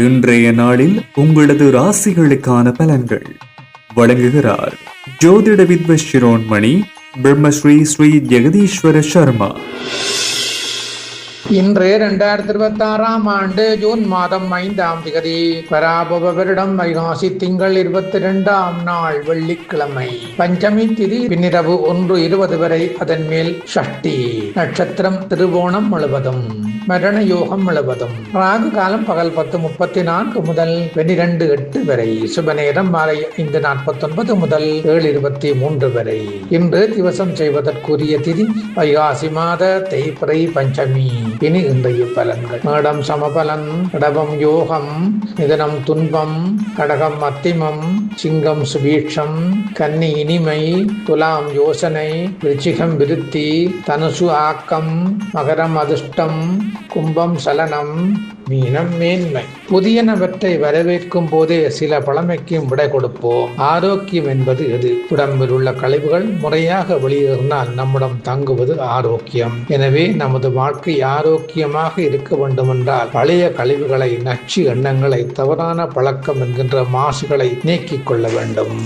இன்றைய நாளில் உங்களது ராசிகளுக்கான பலன்கள் வழங்குகிறார் ஜோதிட வித்வ சிரோன்மணி பிரம்மஸ்ரீ ஸ்ரீ ஜெகதீஸ்வர சர்மா. இன்று 2026 ஆண்டு ஜூன் மாதம் 5ஆம் திகதி பராபவ வருடம் வைகாசி திங்கள் 22ஆம் நாள் வெள்ளிக்கிழமை. பஞ்சமி திதி பின்னிரவு 1:20 வரை, அதன் மேல் ஷஷ்டி நட்சத்திரம் திருவோணம் முழுவதும், மரண யோகம் முழுவதும். ராகு காலம் பகல் 10:34 முதல் 12:08 வரை, சுப நேரம் மாலை 5:49 முதல் 7:23 வரை. இன்று திவசம் செய்வதற்குரிய திதி வைகாசி மாத தேய்பிறை பஞ்சமி. இனி இன்றைய பலன்கள். மேடம் சமபலன், கடகம் யோகம், மிதுனம் துன்பம், கடகம் மத்திமம், சிங்கம் சுபீட்சம், கன்னி இனிமை, துலாம் யோசனை, விருச்சிகம் விருத்தி, தனுசு ஆக்கம், மகரம் அதிர்ஷ்டம், கும்பம் சலனம், மீனம் மேன்மை. புதியனவற்றை வரவேற்கும் போதே சில பழமைக்கும் விடை கொடுப்போம். ஆரோக்கியம் என்பது எது? உடம்பில் உள்ள கழிவுகள் முறையாக வெளியேறினால் நம்முடம் தங்குவது ஆரோக்கியம். எனவே நமது வாழ்க்கை ஆரோக்கியமாக இருக்க வேண்டுமென்றால் பழைய கழிவுகளை, நச்சு எண்ணங்களை, தவறான பழக்கம் என்கின்ற மாசுகளை நீக்கிக் கொள்ள வேண்டும்.